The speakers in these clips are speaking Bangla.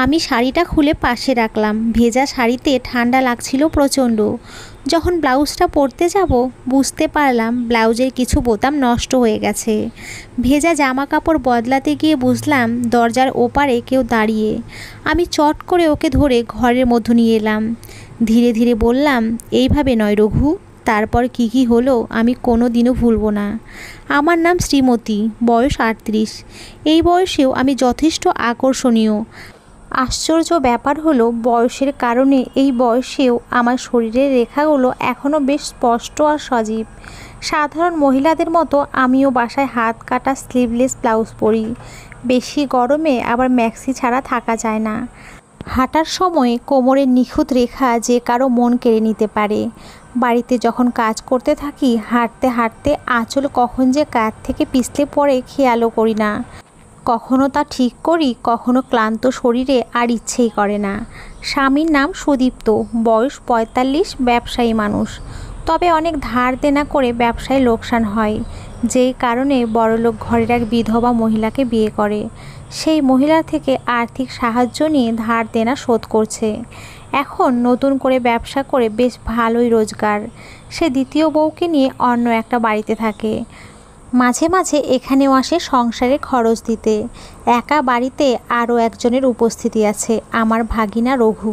আমি শাড়িটা খুলে পাশে রাখলাম। ভেজা শাড়িতে ঠান্ডা লাগছিল প্রচণ্ড। যখন ব্লাউজটা পরতে যাব বুঝতে পারলাম ব্লাউজের কিছু বোতাম নষ্ট হয়ে গেছে। ভেজা জামা কাপড় বদলাতে গিয়ে বুঝলাম দরজার ওপারে কেউ দাঁড়িয়ে। আমি চট করে ওকে ধরে ঘরের মধ্যে নিয়ে এলাম। ধীরে ধীরে বললাম, এইভাবে নয় রঘু। তারপর কি হলো আমি কোনো দিনও ভুলবো না। আমার নাম শ্রীমতী, বয়স ৩৮। এই বয়সেও আমি যথেষ্ট আকর্ষণীয়। আশ্চর্য ব্যাপার হলো বয়সের কারণে এই বয়সেও আমার শরীরের রেখাগুলো এখনও বেশ স্পষ্ট আর সজীব। সাধারণ মহিলাদের মতো আমিও বাসায় হাত কাটা স্লিভলেস ব্লাউজ পরি। বেশি গরমে আবার ম্যাক্সি ছাড়া থাকা যায় না। হাঁটার সময় কোমরের নিখুঁত রেখা যে কারো মন কেড়ে নিতে পারে। বাড়িতে যখন কাজ করতে থাকি হাঁটতে হাঁটতে আঁচল কখন যে কাঁধ থেকে পিছলে পড়ে খেয়ালও করি না। কখনো তা ঠিক করি, কখনো ক্লান্ত শরীরে আর ইচ্ছেই করে না। স্বামীর নাম সুদীপ্ত, বয়স ৪৫, ব্যবসায়ী মানুষ। তবে অনেক ধার দেনা করে ব্যবসায় লোকসান হয়, যেই কারণে বড়লোক ঘরের এক বিধবা মহিলাকে বিয়ে করে। সেই মহিলার থেকে আর্থিক সাহায্য নিয়ে ধার দেনা শোধ করছে। এখন নতুন করে ব্যবসা করে বেশ ভালোই রোজগার। সে দ্বিতীয় বউকে নিয়ে অন্য একটা বাড়িতে থাকে। মাঝে মাঝে এখানেও আসে সংসারে খরচ দিতে। একা বাড়িতে আরও একজনের উপস্থিতি আছে, আমার ভাগিনা রঘু।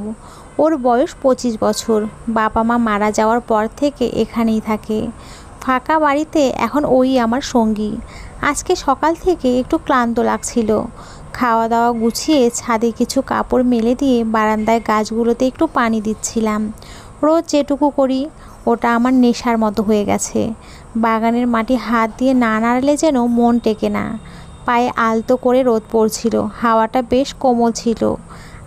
ওর বয়স ২৫ বছর। বাবা মা মারা যাওয়ার পর থেকে এখানেই থাকে। ফাঁকা বাড়িতে এখন ওই আমার সঙ্গী। আজকে সকাল থেকে একটু ক্লান্ত লাগছিল। খাওয়া দাওয়া গুছিয়ে ছাদে কিছু কাপড় মেলে দিয়ে বারান্দায় গাছগুলোতে একটু পানি দিচ্ছিলাম। রোজ যেটুকু করি ওটা আমার নেশার মতো হয়ে গেছে। বাগানের মাটি হাত দিয়ে না নাড়লে যেন মন টেকে না। পায়ে আলতো করে রোদ পড়ছিল, হাওয়াটা বেশ কোমল ছিল।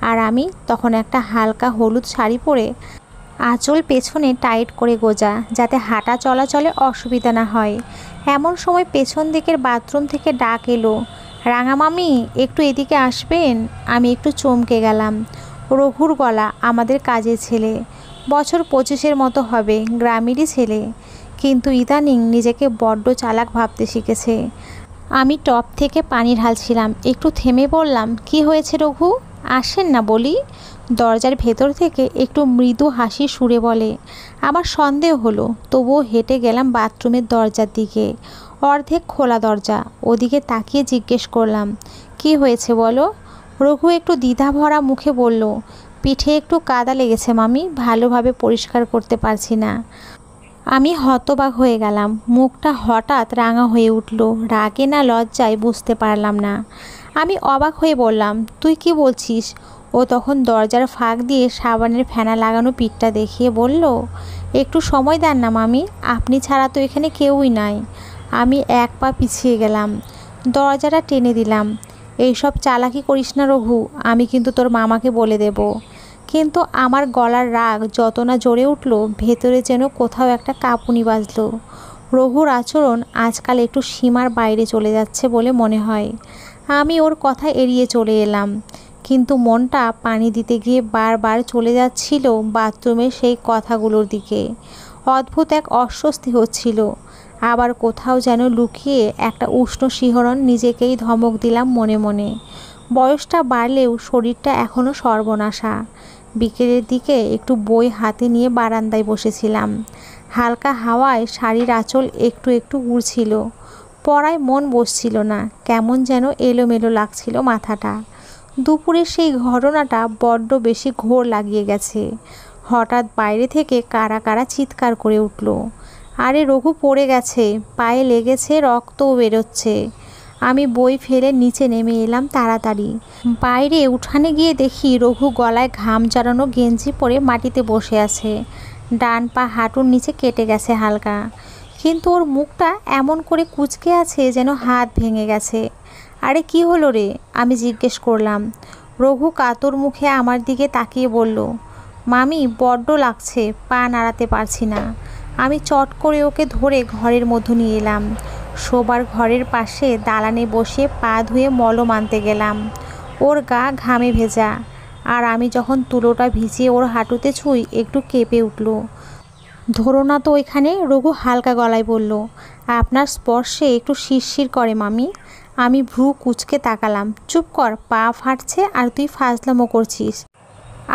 আর আমি তখন একটা হালকা হলুদ শাড়ি পরে আঁচল পেছনে টাইট করে গোজা, যাতে হাঁটা চলাচলে অসুবিধা না হয়। এমন সময় পেছন দিকের বাথরুম থেকে ডাক এলো, রাঙা মামি একটু এদিকে আসবেন। আমি একটু চমকে গেলাম। রঘুর গলা, আমাদের কাজের ছেলে। বছর ২৫-এর মতো হবে, গ্রামেরই ছেলে। কিন্তু ইদানিং নিজেকে বড্ড চালাক ভাবতে শিখেছে। আমি টপ থেকে পানি ঢালছিলাম, একটু থেমে বললাম, কি হয়েছে রঘু, আসেন না বলি। দরজার ভেতর থেকে একটু মৃদু হাসি সুরে বলে। আমার সন্দেহ হলো, তবুও হেঁটে গেলাম বাথরুমের দরজার দিকে। অর্ধেক খোলা দরজা, ওদিকে তাকিয়ে জিজ্ঞেস করলাম, কি হয়েছে বলো। রঘু একটু দ্বিধাভরা মুখে বলল, পিঠে একটু কাদা লেগেছে মামি, ভালোভাবে পরিষ্কার করতে পারছি না। আমি হতবাক হয়ে গেলাম। মুখটা হঠাৎ রাঙা হয়ে উঠল, রাগে না লজ্জায় বুঝতে পারলাম না। আমি অবাক হয়ে বললাম, তুই কি বলছিস। ও তখন দরজার ফাঁক দিয়ে সাবানের ফেনা লাগানো পিঠটা দেখিয়ে বলল, একটু সময় দেন না মামি, আপনি ছাড়া তো এখানে কেউই নাই। আমি এক পা পিছিয়ে গেলাম, দরজাটা টেনে দিলাম। এইসব চালাকি করিস না রঘু, আমি কিন্তু তোর মামাকে বলে দেব। কিন্তু আমার গলার রাগ যত না জ্বরে উঠল, ভেতরে যেন কোথাও একটা কাঁপুনি বাজল। রঘুর আচরণ আজকাল একটু সীমার বাইরে চলে যাচ্ছে বলে মনে হয়। আমি ওর কথা এড়িয়ে চলে এলাম, কিন্তু মনটা পানি দিতে গিয়ে বারবার চলে যাচ্ছিল বাথরুমের সেই কথাগুলোর দিকে। অদ্ভুত এক অস্বস্তি হচ্ছিল। আবার কোথাও যেন লুকিয়ে একটা উষ্ণ শিহরণ, নিজেকেই ধমক দিলাম মনে মনে। বয়সটা বাড়লেও শরীরটা এখনও সর্বনাশা। বিকেলের দিকে একটু বই হাতে নিয়ে বারান্দায় বসেছিলাম। হালকা হাওয়ায় শাড়ির আঁচল একটু একটু উড়ছিল। পড়ায় মন বসছিল না, কেমন যেন এলোমেলো লাগছিল মাথাটা। দুপুরের সেই ঘটনাটা বড্ড বেশি ঘোর লাগিয়ে গেছে। হঠাৎ বাইরে থেকে কারা কারা চিৎকার করে উঠল, আরে রঘু পড়ে গেছে, পায়ে লেগেছে, রক্তও বেরোচ্ছে। আমি বই ফেলে নিচে নেমে এলাম তাড়াতাড়ি। বাইরে উঠানে গিয়ে দেখি রঘু গলায় ঘাম জড়ানো গেঞ্জি পরে মাটিতে বসে আছে। ডান পা হাঁটুর নিচে কেটে গেছে হালকা, কিন্তু ওর মুখটা এমন করে কুঁচকে আছে যেন হাত ভেঙে গেছে। আরে কি হলো রে, আমি জিজ্ঞেস করলাম। রঘু কাতর মুখে আমার দিকে তাকিয়ে বলল, মামি বড্ড লাগছে, পা নাড়াতে পারছি না। আমি চট করে ওকে ধরে ঘরের মধ্যে নিয়ে এলাম। শোবার ঘরের পাশে দালানে বসে পা ধুয়ে মলম আনতে গেলাম। ওর গা ঘামে ভেজা, আর আমি যখন তুলোটা ভিজিয়ে ওর হাঁটুতে ছুঁই একটু কেঁপে উঠল। ধরো না তো ওইখানে, রঘু হালকা গলায় বলল। আপনার স্পর্শে একটু শিরশির করে মামি। আমি ভ্রু কুঁচকে তাকালাম। চুপ কর, পা ফাটছে আর তুই ফাজলামো করছিস।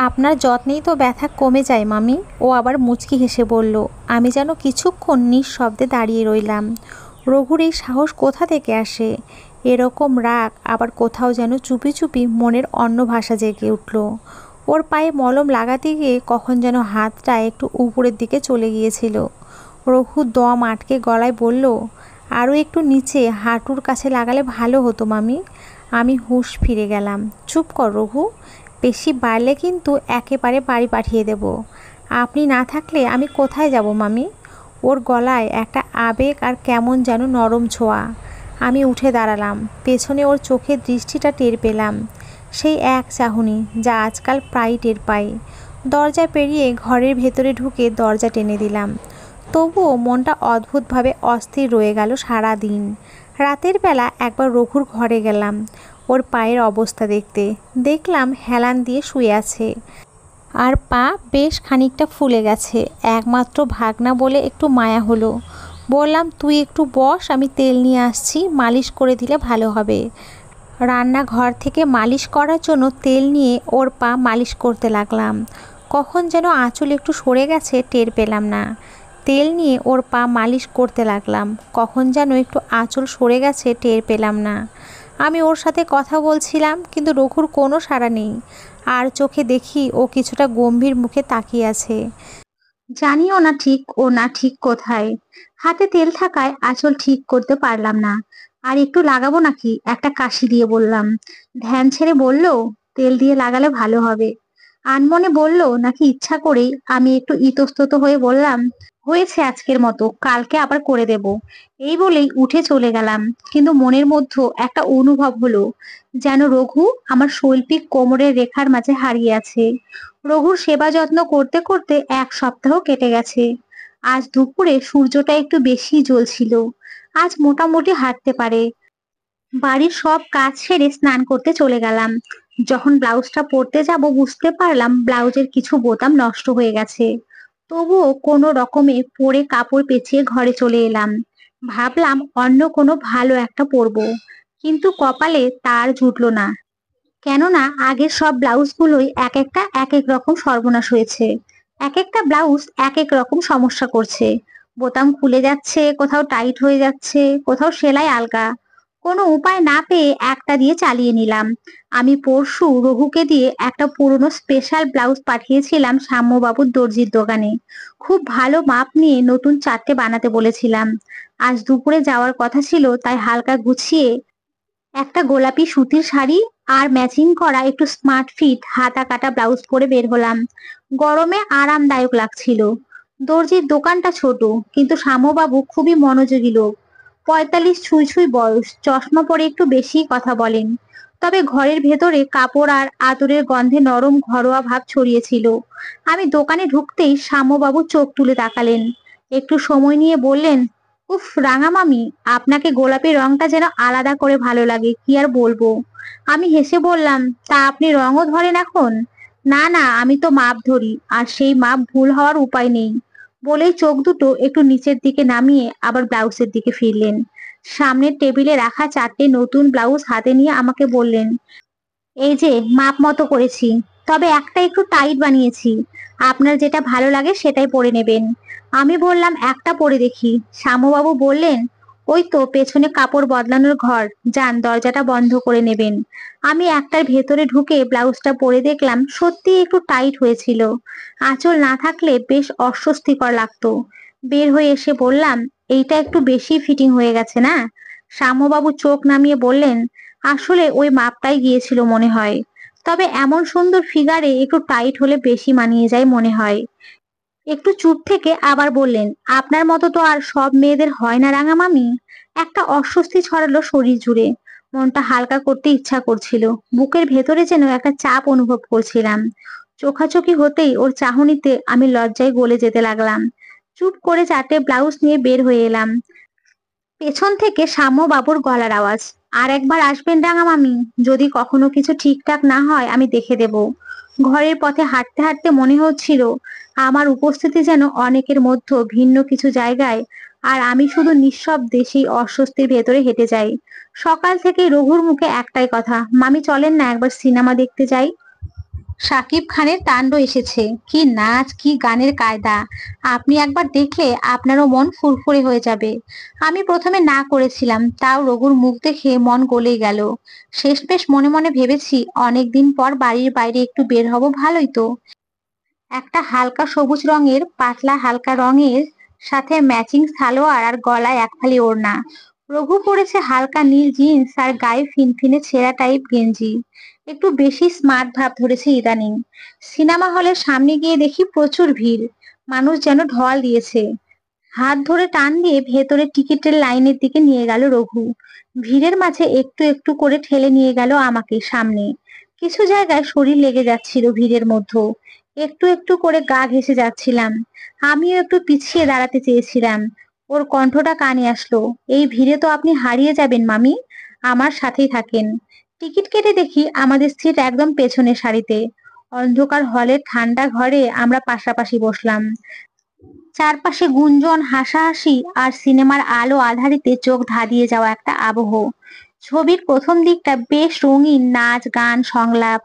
আপনার যত্নেই তো ব্যথা কমে যায় মামি। ও আবার মুচকি হেসে বলল। আমি যেন কিছুক্ষণ নিঃশব্দে দাঁড়িয়ে রইলাম। রঘুর এই সাহস কোথা থেকে আসে? এরকম রাগ, আবার কোথাও যেন চুপি চুপি মনের অন্য ভাষা জেগে উঠল। ওর পায়ে মলম লাগাতে গিয়ে কখন যেন হাতটা একটু উপরের দিকে চলে গিয়েছিল। রঘু দম আটকে গলায় বলল, আরও একটু নিচে হাঁটুর কাছে লাগালে ভালো হতো মামি। আমি হুঁশ ফিরে গেলাম। চুপ কর রঘু, বেশি বাড়লে কিন্তু একেবারে বাড়ি পাঠিয়ে দেব। আপনি না থাকলে আমি কোথায় যাব মামি? ওর গলায় একটা আবেগ আর কেমন যেন নরম ছোঁয়া। আমি উঠে দাঁড়ালাম। পেছনে ওর চোখের দৃষ্টিটা টের পেলাম, সেই এক চাহনি যা আজকাল প্রায় টের পাই। দরজা পেরিয়ে ঘরের ভেতরে ঢুকে দরজা টেনে দিলাম। তবুও মনটা অদ্ভুতভাবে অস্থির রয়ে গেল সারা দিন। রাতের বেলা একবার রঘুর ঘরে গেলাম ওর পায়ের অবস্থা দেখতে। দেখলাম হেলান দিয়ে শুয়ে আছে, আর পা বেশ খানিকটা ফুলে গেছে। একমাত্র ভাগনা বলে একটু মায়া হলো। বললাম, তুই একটু বস, আমি তেল নিয়ে আসছি, মালিশ করে দিলে ভালো হবে। রান্নাঘর থেকে মালিশ করার জন্য তেল নিয়ে ওর পা মালিশ করতে লাগলাম। কখন যেন আঁচল একটু সরে গেছে, টের পেলাম না। তেল নিয়ে ওর পা মালিশ করতে লাগলাম। কখন যেন একটু আঁচল সরে গেছে, টের পেলাম না। আমি ওর সাথে কথা বলছিলাম, কিন্তু রঘুর কোনো সাড়া নেই। আর চোখে দেখি ও কিছুটা গম্ভীর মুখে তাকিয়ে আছে। জানিও না ঠিক ও না ঠিক কোথায়। হাতে তেল থাকায় আঁচল ঠিক করতে পারলাম না। আর একটু লাগাবো নাকি? একটা কাশি দিয়ে বললাম। ধ্যান ছেড়ে বলল, তেল দিয়ে লাগালে ভালো হবে। আনমনে বলল নাকি ইচ্ছা করেই? আমি একটু ইতস্তত হয়ে বললাম, হয়েছে আজকের মতো, কালকে আবার করে দেব। এই বলেই উঠে চলে গেলাম। কিন্তু মনের মধ্যে একটা অনুভব হলো, যেন রঘু আমার শৈল্পিক কোমরের রেখার মাঝে হারিয়ে আছে। রঘুর সেবা যত্ন করতে করতে এক সপ্তাহ কেটে গেছে। আজ দুপুরে সূর্যটা একটু বেশি জ্বলছিল। আজ মোটামুটি হাঁটতে পারে। বাড়ির সব কাজ সেরে স্নান করতে চলে গেলাম। যখন ব্লাউজটা পরতে যাব বুঝতে পারলাম ব্লাউজের কিছু বোতাম নষ্ট হয়ে গেছে। তবুও কোনো রকমে পরে কাপড় পেঁচিয়ে ঘরে চলে এলাম। ভাবলাম অন্য কোনো ভালো একটা পরবো, কিন্তু কপালে তার জুটলো না। কেননা আগের সব ব্লাউজগুলোই এক একটা এক এক রকম সর্বনাশ হয়েছে। এক একটা ব্লাউজ এক এক রকম সমস্যা করছে। বোতাম খুলে যাচ্ছে, কোথাও টাইট হয়ে যাচ্ছে, কোথাও সেলাই আলগা। কোনো উপায় না পেয়ে একটা দিয়ে চালিয়ে নিলাম। আমি পরশু রঘুকে দিয়ে একটা পুরনো স্পেশাল ব্লাউজ পাঠিয়েছিলাম শ্যাম্যবাবুর দর্জির দোকানে। খুব ভালো মাপ নিয়ে নতুন 4টে বানাতে বলেছিলাম। আজ দুপুরে যাওয়ার কথা ছিল, তাই হালকা গুছিয়ে একটা গোলাপি সুতির শাড়ি আর ম্যাচিং করা একটু স্মার্ট ফিট হাতা কাটা ব্লাউজ পরে বের হলাম। গরমে আরামদায়ক লাগছিল। দর্জির দোকানটা ছোট, কিন্তু শ্যামবাবু খুবই মনোযোগী লোক। 45 ছুঁই ছুঁই বয়স, চশমা পরে একটু বেশি কথা বলেন। তবে ঘরের ভেতরে কাপড় আর আতরের গন্ধে নরম ঘরোয়া ভাব ছড়িয়েছিল। আমি দোকানে ঢুকতেই শ্যামবাবু চোখ তুলে তাকালেন। একটু সময় নিয়ে বললেন, উফ রাঙা মামি, আপনাকে গোলাপি রংটা যেন আলাদা করে ভালো লাগে, কি আর বলবো। আমি হেসে বললাম, তা আপনি রঙও ধরেন এখন? না না, আমি তো মাপ ধরি, আর সেই মাপ ভুল হওয়ার উপায় নেই। বলেই চোখ দুটো একটু নিচের দিকে নামিয়ে আবার ব্লাউজের দিকে ফিরলেন। সামনের টেবিলে রাখা 4টে নতুন ব্লাউজ হাতে নিয়ে আমাকে বললেন, এই যে মাপ মতো করেছি, তবে একটা একটু টাইট বানিয়েছি। আপনার যেটা ভালো লাগে সেটাই পরে নেবেন। আমি বললাম, একটা পরে দেখি। শ্যামবাবু বললেন, ওই তো পেছনে কাপড় বদলানোর ঘর, যান দরজাটা বন্ধ করে নেবেন। আমি একটার ভেতরে ঢুকে ব্লাউজটা পরে দেখলাম সত্যি একটু টাইট হয়েছিল। আঁচল না থাকলে বেশ অস্বস্তিকর লাগতো। বের হয়ে এসে বললাম, এইটা একটু বেশি ফিটিং হয়ে গেছে না? শ্যামবাবু চোখ নামিয়ে বললেন, আসলে ওই মাপটাই গিয়েছিল মনে হয়। তবে এমন সুন্দর ফিগারে একটু টাইট হলে বেশি মানিয়ে যায় মনে হয়। একটু চুপ থেকে আবার বললেন, আপনার মতো তো আর সব মেয়েদের হয় না রাঙা মামি। একটা অস্বস্তি ছড়ালো শরীর জুড়ে। মনটা হালকা করতে ইচ্ছা করছিল। বুকের ভেতরে যেন একটা চাপ অনুভব করছিলাম। চোখাচোখি হতেই ওর চাহনিতে আমি লজ্জায় গলে যেতে লাগলাম। চুপ করে 4টে ব্লাউজ নিয়ে বের হয়ে এলাম। পেছন থেকে শ্যাম্যবাবুর গলার আওয়াজ, আর একবার আসবেন রাঙা মামি, যদি কখনো কিছু ঠিকঠাক না হয় আমি দেখে দেব। ঘরের পথে হাঁটতে হাঁটতে মনে হচ্ছিল আমার উপস্থিতি যেন অনেকের মধ্যে ভিন্ন কিছু জায়গায় আর আমি শুধু নিঃশব্দে সেই অস্বস্তির ভেতরে হেঁটে যাই। সকাল থেকে রঘুর মুখে একটাই কথা, মামি চলেন না একবার সিনেমা দেখতে যাই। শাকিব খানের তাণ্ডব এসেছে, কি নাচ কি গানের কায়দা! আপনি একবার দেখলে আপনারও মন ফুরফুরে হয়ে যাবে। আমি প্রথমে না করেছিলাম, তাও রঘুর মুখ দেখে মন গলেই গেল। শেষমেশ মনে মনে ভেবেছি অনেকদিন পর বাড়ির বাইরে একটু বের হব, ভালোই তো। একটা হালকা সবুজ রঙের পাতলা হালকা রঙের সাথে ম্যাচিং সালোয়ার আর গলায় একফালি ওড়না। রঘু পরেছে হালকা নীল জিন্স আর গায়ে ফিনফিনে ছেঁড়া টাইপ গেঞ্জি। একটু বেশি স্মার্ট ভাব ধরেছে ইদানিং। সিনেমা হলের সামনে গিয়ে দেখি প্রচুর ভিড়, মানুষ যেন ঢল দিয়েছে। হাত ধরে টান দিয়ে ভেতরে টিকিটের লাইনের দিকে নিয়ে গেল রঘু। ভিড়ের মাঝে একটু একটু করে ঠেলে নিয়ে গেল আমাকে সামনে। কিছু জায়গায় শরীর লেগে যাচ্ছিল ভিড়ের মধ্যে, একটু একটু করে গা ঘেঁষে যাচ্ছিলাম। আমিও একটু পিছিয়ে দাঁড়াতে চেয়েছিলাম। ওর কণ্ঠটা কানে আসলো, এই ভিড়ে তো আপনি হারিয়ে যাবেন মামি, আমার সাথেই থাকেন। টিকিট কেটে দেখি আমাদের সিট একদম পেছনের সারিতে। অন্ধকার হলের ঠান্ডা ঘরে আমরা পাশাপাশি বসলাম। চারপাশে গুঞ্জন, হাসাহাসি আর সিনেমার আলো আঁধারিতে চোখ ধাঁধিয়ে যাওয়া একটা আবহ। ছবির প্রথম দিকটা বেশ রঙিন, নাচ গান সংলাপ।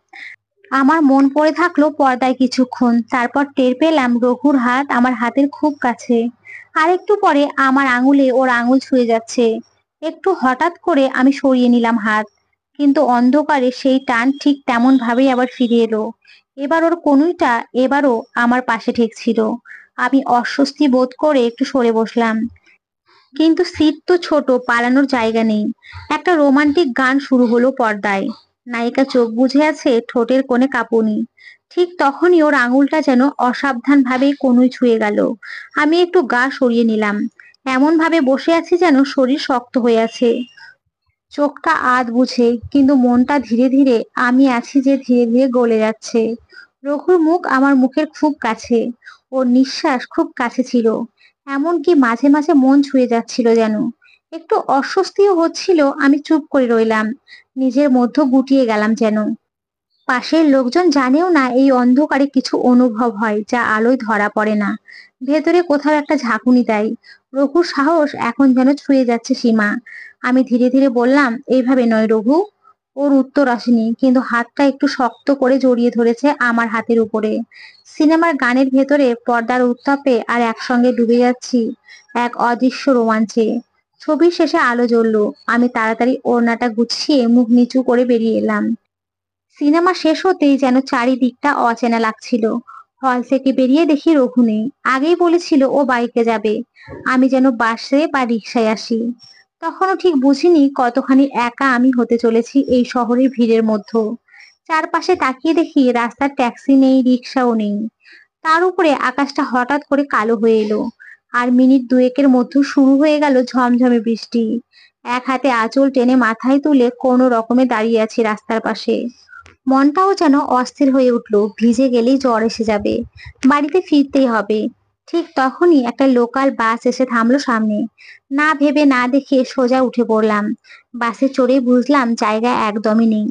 আমার মন পড়ে থাকলো পর্দায় কিছুক্ষণ, তারপর টের পেলাম রঘুর হাত আমার হাতের খুব কাছে। আর একটু পরে আমার আঙুলে ওর আঙুল ছুঁয়ে যাচ্ছে। একটু হঠাৎ করে আমি সরিয়ে নিলাম হাত, কিন্তু অন্ধকারে সেই টান ঠিক তেমন ভাবেই আবার ফিরে এলো। এবার ওর কনুইটা এবারও আমার পাশে ঠেকছিল। আমি অস্বস্তি বোধ করে একটু সরে বসলাম, কিন্তু সিট তো ছোট, পালানোর জায়গা নেই। একটা রোমান্টিক গান শুরু হলো পর্দায়। নায়িকা চোখ বুজে আছে, ঠোঁটের কোণে কাঁপুনি। ঠিক তখনই ওর আঙুলটা যেন অসাবধান ভাবে কনুই ছুঁয়ে গেল। আমি একটু গা সরিয়ে নিলাম। এমন ভাবে বসে আছি যেন শরীর শক্ত হয়ে আছে, চোখটা আধ বুঝে, কিন্তু মনটা ধীরে ধীরে আমি আছি যে ধীরে ধীরে গলে যাচ্ছে। রঘুর মুখ আমার মুখের খুব কাছে, ওর নিঃশ্বাস খুব কাছে ছিল। এমনকি মাঝে মাঝে মন ছুঁয়ে যাচ্ছিল যেন। একটু অস্বস্তিও হচ্ছিল। আমি চুপ করে রইলাম, নিজের মধ্যে গুটিয়ে গেলাম যেন। পাশের লোকজন জানেও না এই অন্ধকারে কিছু অনুভব হয় যা আলোয় ধরা পড়ে না। ভেতরে কোথাও একটা ঝাঁকুনি দেয়। রঘুর সাহস এখন যেন ছুঁয়ে যাচ্ছে সীমা। আমি ধীরে ধীরে বললাম, এইভাবে নয় রঘু। ওর উত্তর আসেনি, কিন্তু হাতটা একটু শক্ত করে জড়িয়ে ধরেছে আমার হাতের উপরে। সিনেমার গানের ভেতরে পর্দার উত্তাপে আর একসঙ্গে ডুবে যাচ্ছি এক অদৃশ্য রোমাঞ্চে। ছবির শেষে আলো জ্বললো। আমি তাড়াতাড়ি ওড়নাটা গুছিয়ে মুখ নিচু করে বেরিয়ে এলাম। সিনেমা শেষ হতেই যেন চারিদিকটা অচেনা লাগছিল। হল থেকে বেরিয়ে দেখি রঘু নেই। আগেই বলেছিল ও বাইকে যাবে, আমি যেন বাসে বা রিক্সায় আসি। তখনও ঠিক বুঝিনি কতখানি একা আমি হতে চলেছি এই শহরের ভিড়ের মধ্যে। চারপাশে তাকিয়ে দেখি রাস্তার ট্যাক্সি নেই, রিক্সাও নেই। তার উপরে আকাশটা হঠাৎ করে কালো হয়ে এলো। আর মিনিট দুয়েকের মধ্যে শুরু হয়ে গেল ঝমঝমে বৃষ্টি। এক হাতে আঁচল টেনে মাথায় তুলে কোনো রকমে দাঁড়িয়ে আছি রাস্তার পাশে। মনটাও যেন অস্থির হয়ে উঠলো, ভিজে গেলেই জ্বর এসে যাবে, বাড়িতে ফিরতেই হবে। ঠিক তখনই একটা লোকাল বাস এসে থামলো সামনে। না ভেবে না দেখে সোজা উঠে পড়লাম। বাসে চড়ে বুঝলাম জায়গা একদমই নেই।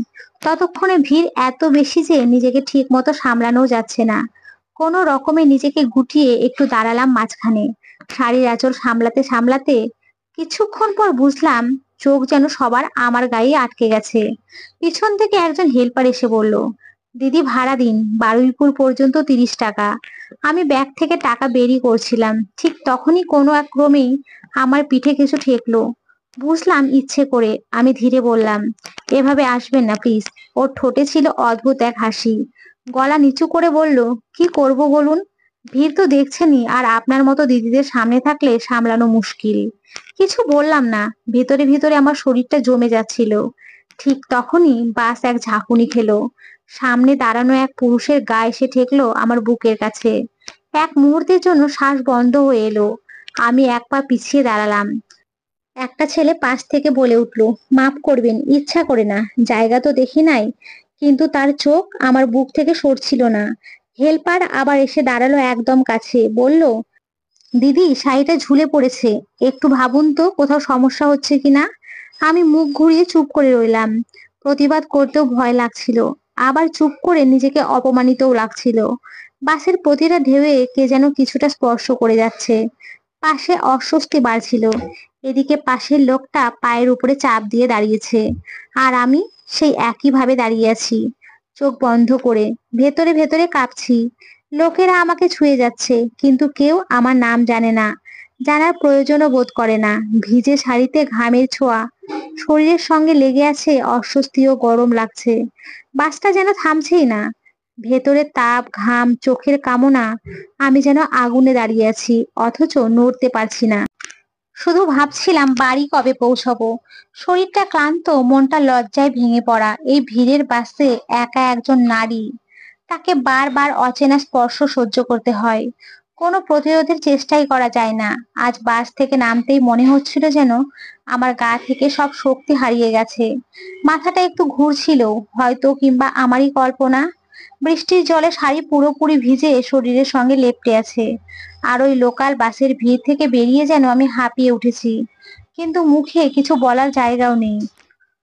ততক্ষণে ভিড় এত বেশি যে নিজেকে ঠিক মতো সামলানো যাচ্ছে না। কোনো রকমে নিজেকে গুটিয়ে একটু দাঁড়ালাম মাঝখানে। শাড়ির আঁচল সামলাতে সামলাতে কিছুক্ষণ পর বুঝলাম চোখ যেন সবার আমার গায়ে আটকে গেছে। পিছন থেকে একজন হেল্পার এসে বলল, দিদি ভাড়া দিন, বারুইপুর পর্যন্ত 30 টাকা। আমি ব্যাগ থেকে টাকা বেরই করছিলাম, ঠিক তখনই কোনো এক ক্রমেই আমার পিঠে কিছু ঠেকলো। বুঝলাম ইচ্ছে করে। আমি ধীরে বললাম, এভাবে আসবেন না প্লিজ। ওর ঠোঁটে ছিল অদ্ভুত এক হাসি। গলা নিচু করে বলল, কি করব বলুন, ভিড় তো দেখছেনই, আর আপনার মতো দিদিদের সামনে থাকলে সামলানো মুশকিল। কিছু বললাম না, ভেতরে ভেতরে আমার শরীরটা জমে যাচ্ছিল। ঠিক তখনই বাস এক ঝাঁকুনি খেলো। সামনে দাঁড়ানো এক পুরুষের গা এসে ঠেকলো আমার বুকের কাছে। এক মুহূর্তের জন্য শ্বাস বন্ধ হয়ে এলো। আমি এক পা পিছিয়ে দাঁড়ালাম। একটা ছেলে পাশ থেকে বলে উঠলো, মাফ করবেন, ইচ্ছা করে না, জায়গা তো দেখি নাই। কিন্তু তার চোখ আমার বুক থেকে সরছিল না। হেল্পার আবার এসে দাঁড়ালো একদম কাছে, বলল, দিদি শাড়িটা ঝুলে পড়েছে, একটু ভাবুন তো কোথাও সমস্যা হচ্ছে কিনা। আমি মুখ ঘুরিয়ে চুপ করে রইলাম। প্রতিবাদ করতেও ভয় লাগছিল, আবার চুপ করে নিজেকে অপমানিতও লাগছিল। বাসের প্রতিটা ঢেউয়ে কে যেন কিছুটা স্পর্শ করে যাচ্ছে। পাশে অস্বস্তি বাড়ছিল। এদিকে পাশের লোকটা পায়ের উপরে চাপ দিয়ে দাঁড়িয়েছে, আর আমি সেই একইভাবে দাঁড়িয়ে আছি, চোখ বন্ধ করে, ভেতরে ভেতরে কাঁপছি। লোকেরা আমাকে ছুঁয়ে যাচ্ছে, কিন্তু কেউ আমার নাম জানে না, জানার প্রয়োজনও বোধ করে না। ভিজে শাড়িতে ঘামের ছোঁয়া শরীরের সঙ্গে লেগে আছে, অস্বস্তি ও গরম লাগছে। বাসটা যেন থামছেই না। ভেতরে তাপ, ঘাম, চোখের কামনা, আমি যেন আগুনে দাঁড়িয়ে আছি, অথচ নড়তে পারছি না। শুধু ভাবছিলাম বাড়ি কবে পৌঁছাবো। শরীরটা ক্লান্ত, মনটা লজ্জায় ভেঙে পড়া। এই ভিড়ের বাসে একা একজন নারী, তাকে বারবার অচেনা স্পর্শ সহ্য করতে হয়। কোনো প্রতিরোধের চেষ্টাই করা যায় না। আজ বাস থেকে নামতেই মনে হচ্ছিল যেন আমার গা থেকে সব শক্তি হারিয়ে গেছে। মাথাটা একটু ঘুরছিল, হয়তো কিংবা আমারই কল্পনা। বৃষ্টির জলে শাড়ি পুরোপুরি ভিজে শরীরের সঙ্গে লেপ্টে আছে। আর ওই লোকাল বাসের ভিড় থেকে বেরিয়ে যেন আমি হাঁপিয়ে উঠেছি, কিন্তু মুখে কিছু বলার জায়গাও নেই।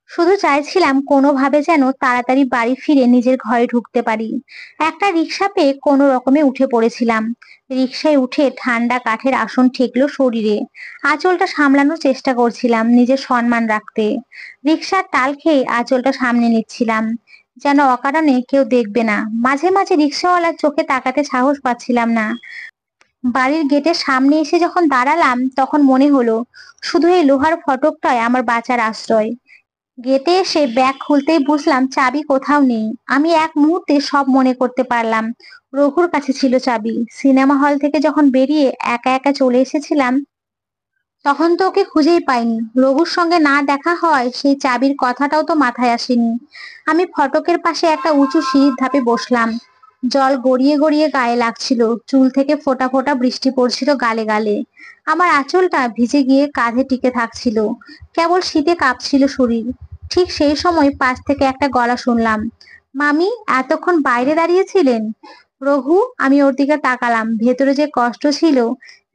শুধু চাইছিলাম কোনোভাবে যেন তাড়াতাড়ি বাড়ি ফিরে নিজের ঘরে ঢুকতে পারি। একটা রিক্সা পেয়ে কোনো রকমে উঠে পড়েছিলাম। রিক্সায় উঠে ঠান্ডা কাঠের আসন ঠেকলো শরীরে। আঁচলটা সামলানোর চেষ্টা করছিলাম নিজের সম্মান রাখতে। রিক্সার টাল খেয়ে আঁচলটা সামনে নিচ্ছিলাম, যেন অকারণে কেউ দেখবে না। মাঝে মাঝে রিক্সাওয়ালার চোখে তাকাতে সাহস পাচ্ছিলাম না। বাড়ির গেটের সামনে এসে যখন দাঁড়ালাম, তখন মনে হলো শুধু এই লোহার ফটকটাই আমার বাঁচার আশ্রয়। গেটে এসে ব্যাগ খুলতেই বুঝলাম চাবি কোথাও নেই। আমি এক মুহূর্তে সব মনে করতে পারলাম। রঘুর কাছে ছিল চাবি। সিনেমা হল থেকে যখন বেরিয়ে একা একা চলে এসেছিলাম, তখন তো ওকে খুঁজেই পাইনি। রঘুর সঙ্গে না দেখা হয় সেই চাবির কথাটাও তো মাথায় আসেনি। আমি ফটকের পাশে একটা উঁচু সিঁড়ির ধাপে বসলাম। জল গড়িয়ে গড়িয়ে গায়ে লাগছিল, চুল থেকে ফোঁটা ফোঁটা বৃষ্টি পড়ছিল গালে গালে। আমার আঁচলটা ভিজে গিয়ে কাঁধে টিকে থাকছিল, কেবল শীতে কাঁপছিল শরীর। ঠিক সেই সময় পাশ থেকে একটা গলা শুনলাম, মামি এতক্ষণ বাইরে দাঁড়িয়েছিলেন? রঘু, আমি ওর দিকে তাকালাম। ভেতরে যে কষ্ট ছিল,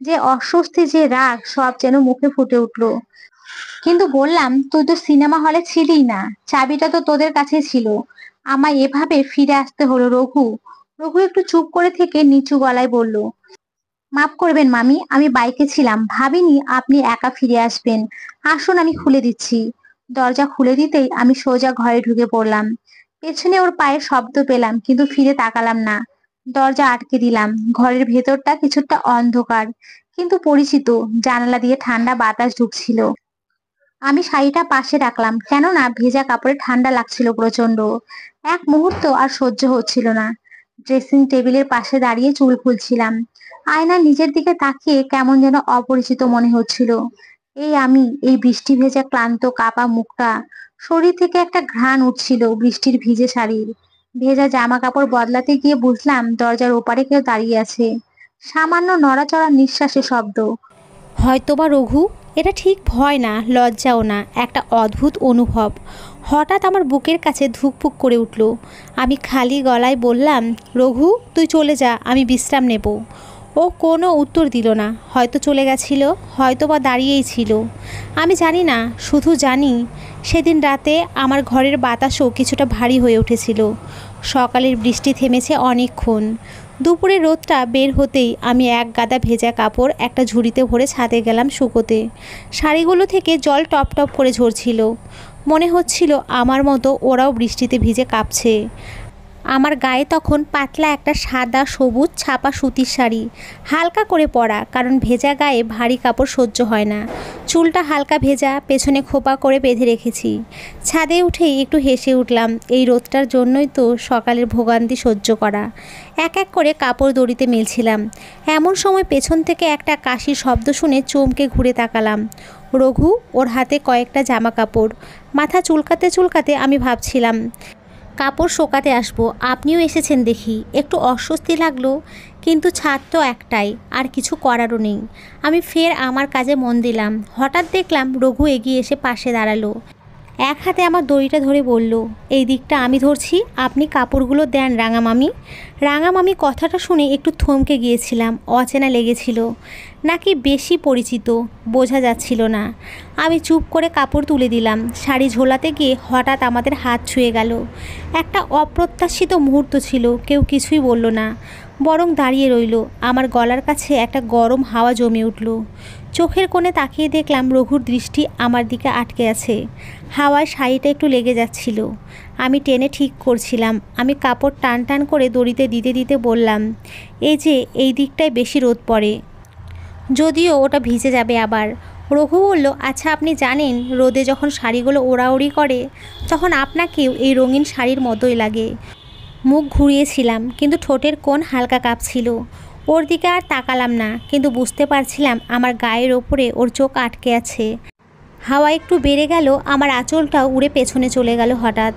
যে অস্বস্তি, যে রাগ, সব যেন মুখে ফুটে উঠলো। কিন্তু বললাম, তুই তো সিনেমা হলে ছিলিই না, চাবিটা তো তোদের কাছেই ছিল। আমায় এভাবে ফিরে আসতে হলো রঘু। রঘু একটু চুপ করে থেকে নিচু গলায় বলল, মাফ করবেন মামি, আমি বাইকে ছিলাম, ভাবিনি আপনি একা ফিরে আসবেন। আসুন, আমি খুলে দিচ্ছি। দরজা খুলে দিতেই আমি সোজা ঘরে ঢুকে পড়লাম। পেছনে ওর পায়ের শব্দ পেলাম, কিন্তু ফিরে তাকালাম না। দরজা আটকে দিলাম। ঘরের ভেতরটা কিছুটা অন্ধকার, কিন্তু পরিচিত। জানালা দিয়ে ঠান্ডা বাতাস ঢুকছিল। আমি শাড়িটা পাশে রাখলাম, কেননা ভেজা কাপড়ে ঠান্ডা লাগছিল প্রচন্ড। এক মুহূর্ত আর সহ্য হচ্ছিল না। ড্রেসিং টেবিলের পাশে দাঁড়িয়ে চুল খুলছিলাম। আয়না নিজের দিকে তাকিয়ে কেমন যেন অপরিচিত মনে হচ্ছিল। এই আমি, এই বৃষ্টি ভেজা ক্লান্ত কাপা মুখটা। শরীর থেকে একটা ঘ্রাণ উঠছিল বৃষ্টির ভিজে শাড়ির। ভেজা জামা কাপড় বদলাতে গিয়ে বুঝলাম দরজার ওপারে কেউ দাঁড়িয়ে আছে। সামান্য নড়াচড়া নিঃশ্বাসের শব্দ। হয়তোবা রঘু। এটা ঠিক ভয় না, লজ্জাও না, একটা অদ্ভুত অনুভব। হঠাৎ আমার বুকের কাছে ধুকপুক করে উঠল। আমি খালি গলায় বললাম, রঘু তুই চলে যা, আমি বিশ্রাম নেব। ও কোনো উত্তর দিল না। হয়তো চলে গেছিল, হয়তো বা দাঁড়িয়েই ছিল। আমি জানি না, শুধু জানি সেদিন রাতে আমার ঘরের বাতাসও কিছুটা ভারী হয়ে উঠেছিল। সকালের বৃষ্টি থেমেছে অনেকক্ষণ। দুপুরে রোদটা বের হতেই আমি এক গাদা ভেজা কাপড় একটা ঝুড়িতে ভরে ছাদে গেলাম শুকোতে। শাড়িগুলো থেকে জল টপ টপ করে ঝরছিল। মনে হচ্ছিল আমার মতো ওরাও বৃষ্টিতে ভিজে কাঁপছে। আমার গায়ে তখন পাতলা একটা সাদা সবুজ ছাপা সুতির শাড়ি, হালকা করে পরা, কারণ ভেজা গায়ে ভারী কাপড় সহ্য হয় না। চুলটা হালকা ভেজা, পেছনে খোপা করে বেঁধে রেখেছি। ছাদে উঠেই একটু হেসে উঠলাম। এই রোদটার জন্যই তো সকালের ভোগান্তি সহ্য করা। এক এক করে কাপড় দড়িতে মেলছিলাম। এমন সময় পেছন থেকে একটা কাশির শব্দ শুনে চমকে ঘুরে তাকালাম। রঘু, ওর হাতে কয়েকটা জামা কাপড়। মাথা চুলকাতে চুলকাতে আমি ভাবছিলাম, কাপড় শোকাতে আসবো, আপনিও এসেছেন দেখি। একটু অস্বস্তি লাগলো, কিন্তু ছাদ তো একটাই, আর কিছু করারও নেই। আমি ফের আমার কাজে মন দিলাম। হঠাৎ দেখলাম রঘু এগিয়ে এসে পাশে দাঁড়ালো। এক হাতে আমার দড়িটা ধরে বলল, এই দিকটা আমি ধরছি, আপনি কাপড়গুলো দেন রাঙামামি। রাঙা মামি কথাটা শুনে একটু থমকে গিয়েছিলাম। অচেনা লেগেছিল নাকি বেশি পরিচিত বোঝা যাচ্ছিল না। আমি চুপ করে কাপড় তুলে দিলাম। শাড়ি ঝোলাতে গিয়ে হঠাৎ আমাদের হাত ছুঁয়ে গেল। একটা অপ্রত্যাশিত মুহূর্ত ছিল। কেউ কিছুই বলল না, বরং দাঁড়িয়ে রইল। আমার গলার কাছে একটা গরম হাওয়া জমে উঠল। চোখের কোণে তাকিয়ে দেখলাম রঘুর দৃষ্টি আমার দিকে আটকে আছে। হাওয়ায় শাড়িটা একটু লেগে যাচ্ছিল। আমি টেনে ঠিক করছিলাম। আমি কাপড় টান টান করে দড়িতে দিতে দিতে বললাম, এই যে এই দিকটায় বেশি রোদ পড়ে, যদিও ওটা ভিজে যাবে আবার। রঘু বলল, আচ্ছা আপনি জানেন রোদে যখন শাড়িগুলো ওড়াউড়ি করে তখন আপনাকেও এই রঙিন শাড়ির মতোই লাগে। মুখ ঘুরিয়েছিলাম কিন্তু ঠোঁটের কোণ হালকা কাঁপছিল। ওর দিকে আর তাকালাম না, কিন্তু বুঝতে পারছিলাম আমার গায়ের ওপরে ওর চোখ আটকে আছে। হাওয়া একটু বেড়ে গেল, আমার আঁচলটাও উড়ে পেছনে চলে গেল। হঠাৎ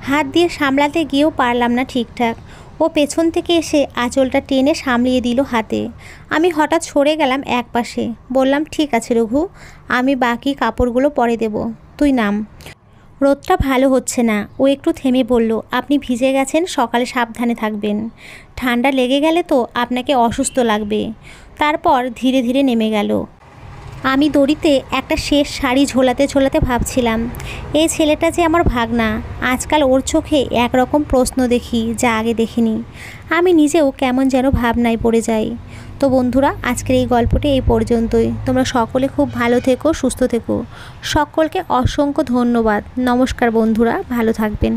হাত দিয়ে সামলাতে গিয়েও পারলাম না ঠিকঠাক। ও পেছন থেকে এসে আঁচলটা টেনে সামলিয়ে দিল হাতে। আমি হঠাৎ সরে গেলাম এক পাশে। বললাম, ঠিক আছে রঘু, আমি বাকি কাপড়গুলো পরে দেব, তুই নাম। রোদটা ভালো হচ্ছে না। ও একটু থেমে বলল, আপনি ভিজে গেছেন, সকালে সাবধানে থাকবেন। ঠান্ডা লেগে গেলে তো আপনাকে অসুস্থ লাগবে। তারপর ধীরে ধীরে নেমে গেল। আমি দড়িতে একটা শেষ শাড়ি ঝোলাতে ঝোলাতে ভাবছিলাম, এই ছেলেটা যে আমার ভাগনা। আজকাল ওর চোখে একরকম প্রশ্ন দেখি যা আগে দেখিনি। আমি নিজেও কেমন যেন ভাবনায় পড়ে যাই। তো বন্ধুরা, আজকের এই গল্পটি এই পর্যন্তই। তোমরা সকলে খুব ভালো থেকো, সুস্থ থেকো। সকলকে অসংখ্য ধন্যবাদ। নমস্কার বন্ধুরা, ভালো থাকবেন।